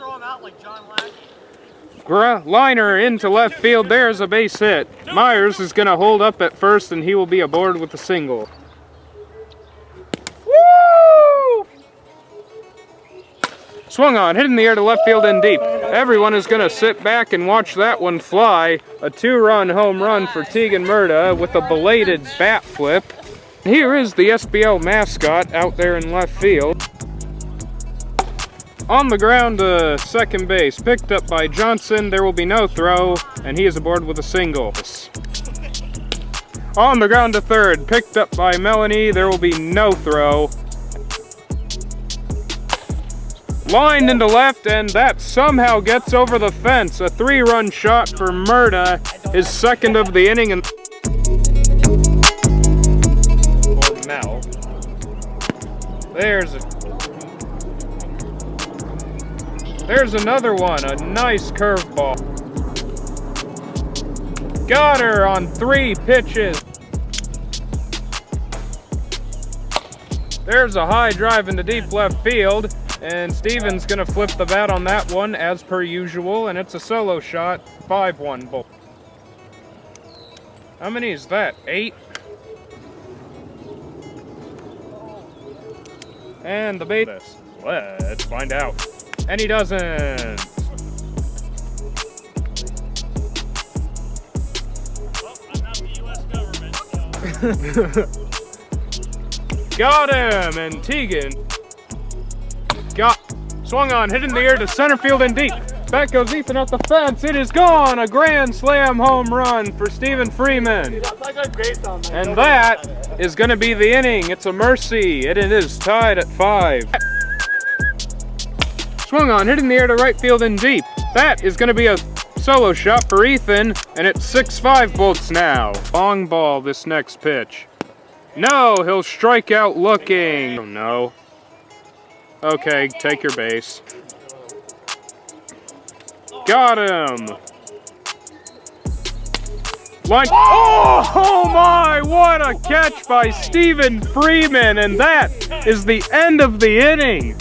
throw him out like John Lackey. Liner into left field. There's a base hit. Myers is going to hold up at first, and he will be aboard with a single. Woo! Swung on, hit in the air to left field and deep. Everyone is going to sit back and watch that one fly. A 2-run home run for Tegan Murda with a belated bat flip. Here is the SBL mascot out there in left field. On the ground to second base, picked up by Johnson. There will be no throw, and he is aboard with a single. On the ground to third, picked up by Melanie. There will be no throw. Lined into left, and that somehow gets over the fence. A 3-run shot for Murda, his second of the inning. And for Mel. There's another one, a nice curveball. Got her on 3 pitches. There's a high drive into deep left field, and Steven's gonna flip the bat on that one as per usual, and it's a solo shot, 5-1 ball. How many is that, 8? And the base. Let's find out. And he doesn't. Well, I'm not the U.S. government, so. Got him, and Tegan swung on, hit in the air to center field and deep. Back goes Ethan at the fence. It is gone. A grand slam home run for Stephen Freeman. And that is going to be the inning. It's a mercy, and it is tied at 5. Swung on, hit in the air to right field and deep. That is going to be a solo shot for Ethan, and it's 6-5 Bolts now. Long ball this next pitch. No, he'll strike out looking. Oh no. Okay, take your base. Got him. Line. Oh my, what a catch by Stephen Freeman, and that is the end of the inning.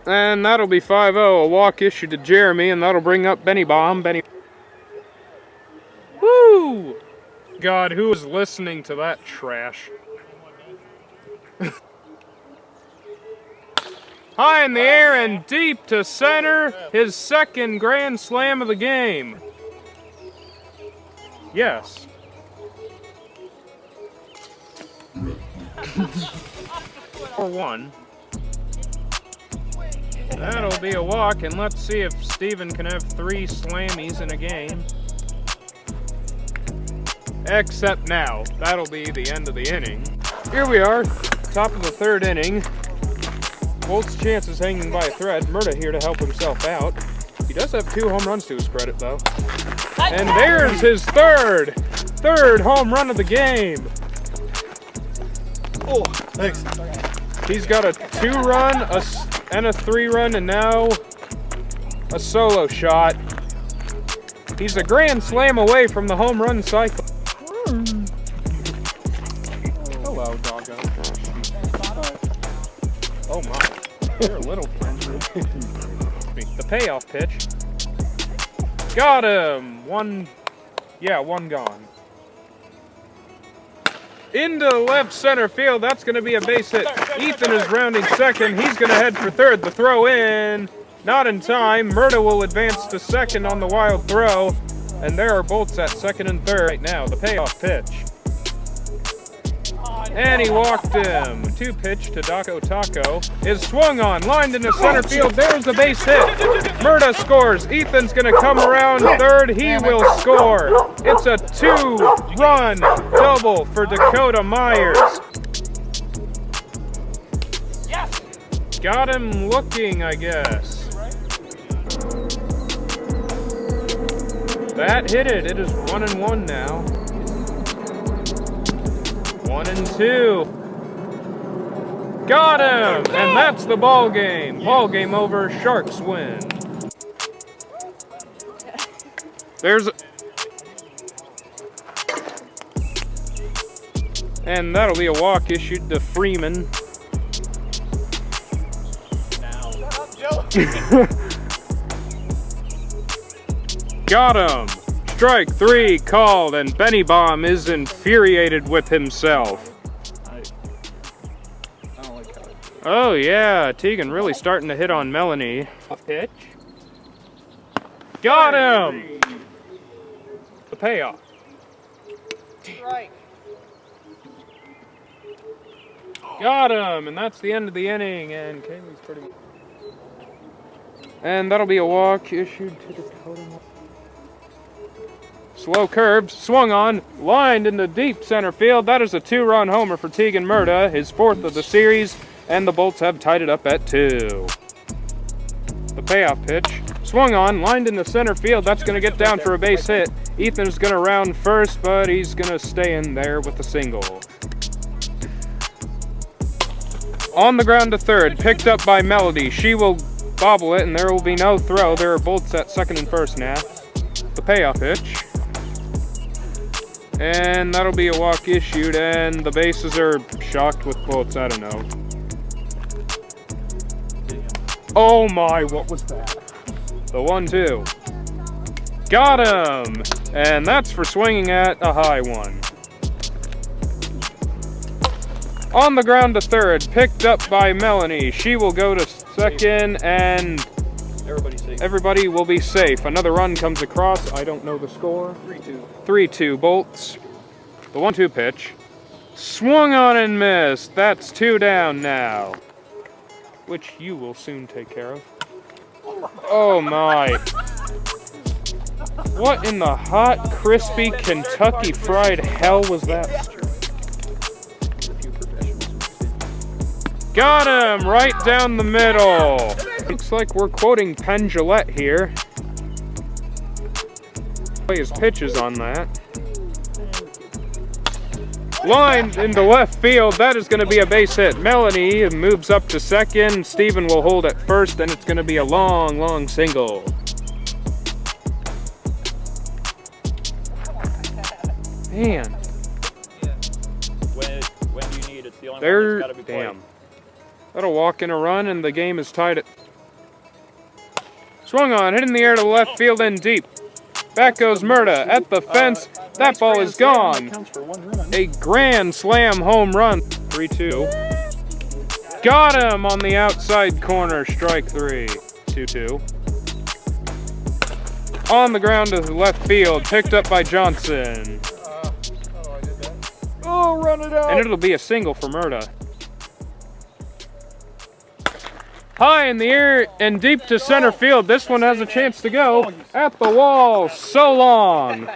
And that'll be 5-0, a walk issued to Jeremy, and that'll bring up Benny Baum. Woo! God, who is listening to that trash? High in the air and deep to center, his second grand slam of the game. Yes. For 1. That'll be a walk, and let's see if Steven can have 3 slammies in a game. Except now. That'll be the end of the inning. Here we are, top of the 3rd inning. Bolt's chances hanging by a thread. Murda here to help himself out. He does have 2 home runs to his credit, though. And there's his third home run of the game. Oh, thanks. He's got a 2-run, and a 3-run, and now a solo shot. He's a grand slam away from the home run cycle. Hello, doggo. Oh my, you're a little friendly. The payoff pitch. Got him! 1 gone. Into left center field, that's going to be a base hit. Ethan is rounding second, he's going to head for third. The throw in, not in time. Murda will advance to second on the wild throw, and there are Bolts at second and third right now. The payoff pitch. And he walked him. 2-pitch to Daco Taco is swung on, lined into center field. There's a base hit. Murda scores. Ethan's going to come around third. He will score. It's a 2-run double for Dakota Myers. Got him looking, I guess. That hit it. It is 1-1 now. 1-2. Got him! And that's the ball game. Ball game over. Sharks win. There's... And that'll be a walk issued to Freeman. Got him! Strike 3 called, and Benny Bomb is infuriated with himself. I don't like how it feels. Oh yeah, Tegan really starting to hit on Melanie. Pitch. Got him! The payoff. Strike. Got him! And that's the end of the inning, and Kaylee's pretty much... And that'll be a walk issued to Dakota. Slow curve, swung on, lined into deep center field. That is a 2-run homer for Tegan Murda, his 4th of the series, and the Bolts have tied it up at 2. The payoff pitch, swung on, lined into center field. That's going to get down for a base hit. Ethan's going to round first, but he's going to stay in there with a single. On the ground to third, picked up by Melody. She will bobble it, and there will be no throw. There are Bolts at second and first now. The payoff pitch. And that'll be a walk issued, and the bases are shocked with Bolts. I don't know. Oh my, what was that? The 1-2. Got him! And that's for swinging at a high one. On the ground to third, picked up by Melanie. She will go to second, and everybody will be safe. Another run comes across. I don't know the score. 3-2. 3-2 Bolts. The 1-2 pitch. Swung on and missed. That's 2 down now. Which you will soon take care of. Oh my. What in the hot, crispy, Kentucky fried hell was that? Got him! Right down the middle. Looks like we're quoting Penn Jillette here. Play his pitches on that. Lined into left field. That is going to be a base hit. Melanie moves up to second. Steven will hold at first, and it's going to be a long, long single. Man. When do you need it? It's the only one There, that's got to be played. damn. That'll walk in a run, and the game is tied at... Swung on, hit in the air to the left field and deep. Back goes Murda at the fence. That ball is gone. A grand slam home run. 3-2. Got him on the outside corner. Strike 3. 2-2. On the ground to the left field. Picked up by Johnson. Oh, run it out! And it'll be a single for Murda. High in the air and deep to center field. This one has a chance to go at the wall. So long.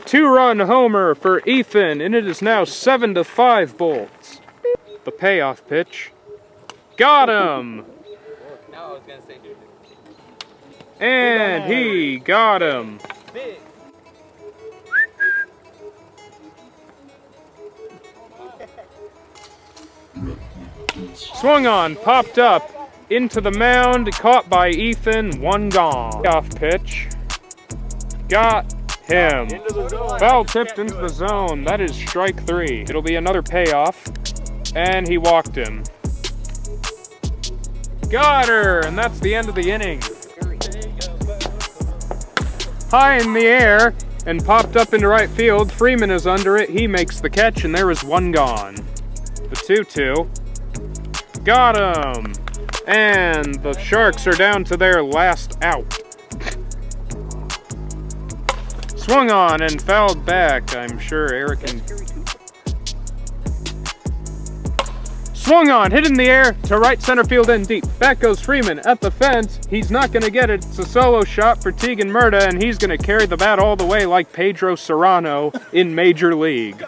2-run homer for Ethan, and it is now 7-5 Bolts. The payoff pitch. Got him. And he got him. Swung on, popped up. Into the mound, caught by Ethan, 1 gone. Off pitch. Got him. Foul tipped into the zone. That is strike 3. It'll be another payoff. And he walked him. Got her, and that's the end of the inning. High in the air and popped up into right field. Freeman is under it. He makes the catch, and there is 1 gone. The 2-2. Got him. And the Sharks are down to their last out. Swung on and fouled back. I'm sure Eric and... Swung on, hit in the air to right center field and deep. Back goes Freeman at the fence. He's not going to get it. It's a solo shot for Tegan Murda, and he's going to carry the bat all the way like Pedro Serrano in Major League.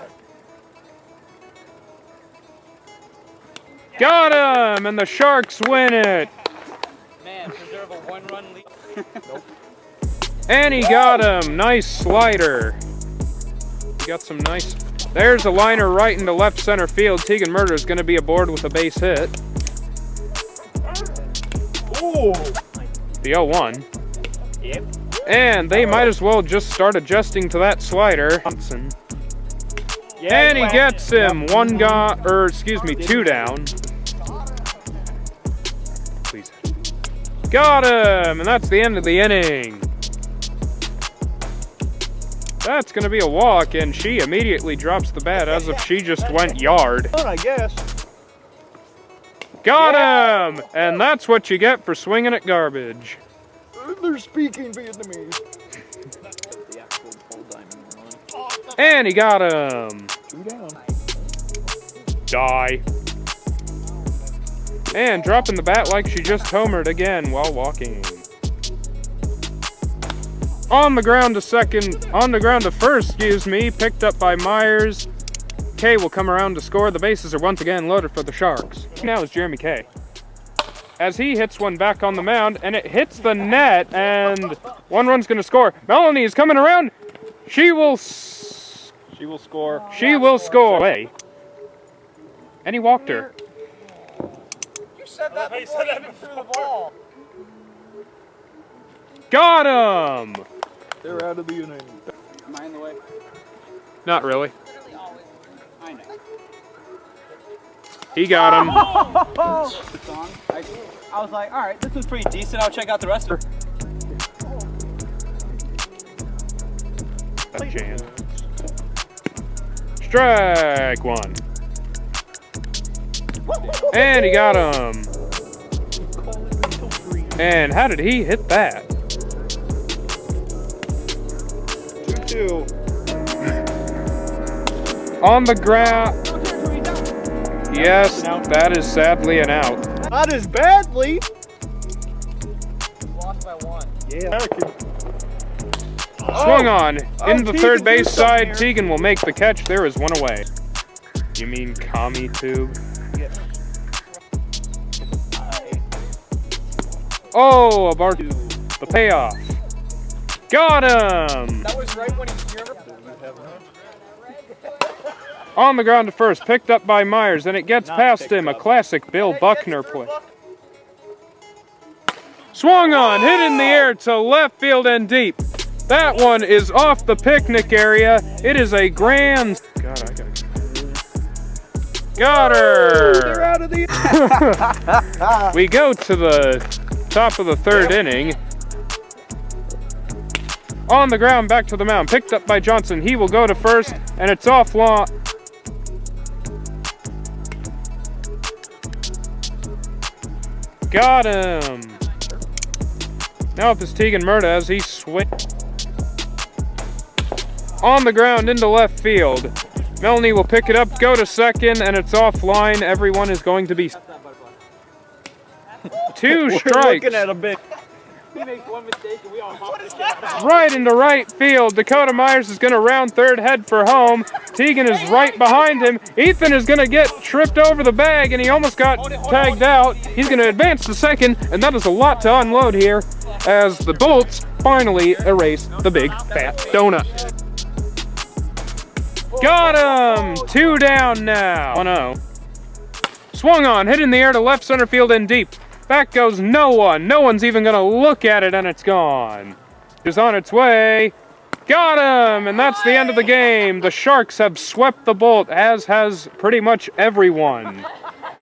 Got him, and the Sharks win it. Man, preserve a 1-run lead. Nope. And he got him. Nice slider. He got some nice... There's a liner right into left center field. Tegan Murda is going to be aboard with a base hit. Ooh. The 0-1. Yep. And they might as well just start adjusting to that slider. And he gets him. Two down. Please. Got him! And that's the end of the inning. That's going to be a walk, and she immediately drops the bat as if she just went yard. I guess. Got him! And that's what you get for swinging at garbage. They're speaking Vietnamese. And he got him. 2 down. Die. And dropping the bat like she just homered again while walking. On the ground to first, picked up by Myers. Kay will come around to score. The bases are once again loaded for the Sharks. Now is Jeremy Kay. As he hits one back on the mound, and it hits the net, and 1 run's gonna score. Melanie is coming around. She will score. She will score. Away. And he walked her. You said that before you even threw the ball. Got him! They're out of the inning. Am I in the way? Not really. I know. He got him. Song. I was like, all right, this was pretty decent. I'll check out the rest of it. That jam. Strike 1. And he got him. And how did he hit that? 2-2. On the ground. Yes, that is sadly an out. Not as badly. Lost by 1. Yeah. Swung on. In the third Tegan, base do something side, here. Tegan will make the catch. There is 1 away. You mean commie tube? Yes. Oh, the payoff. Got him! That was right when he remember. On the ground to first, picked up by Myers, and it gets past him. A classic Bill Buckner play. Swung on, hit in the air to left field and deep. That one is off the picnic area. It is a grand. God, I gotta. Got They're her! out of the. We go to the top of the third inning. On the ground, back to the mound, picked up by Johnson. He will go to first, and it's off lawn. Got him. Now up is Tegan Murda as he switched. On the ground into left field. Melanie will pick it up, go to second, and it's offline. Everyone is going to be 2 strikes. Looking at a bit. He makes one mistake and we all hop this guy. Right into right field. Dakota Myers is going to round third, head for home. Tegan is right behind him. Ethan is going to get tripped over the bag, and he almost got tagged out. He's going to advance to second, and that is a lot to unload here as the Bolts finally erase the big fat donut. Got him! 2 down now. 1-0. Swung on, hit in the air to left center field and deep. Back goes no one. No one's even going to look at it, and it's gone. It's on its way. Got him! And that's the end of the game. The Sharks have swept the Bolt, as has pretty much everyone.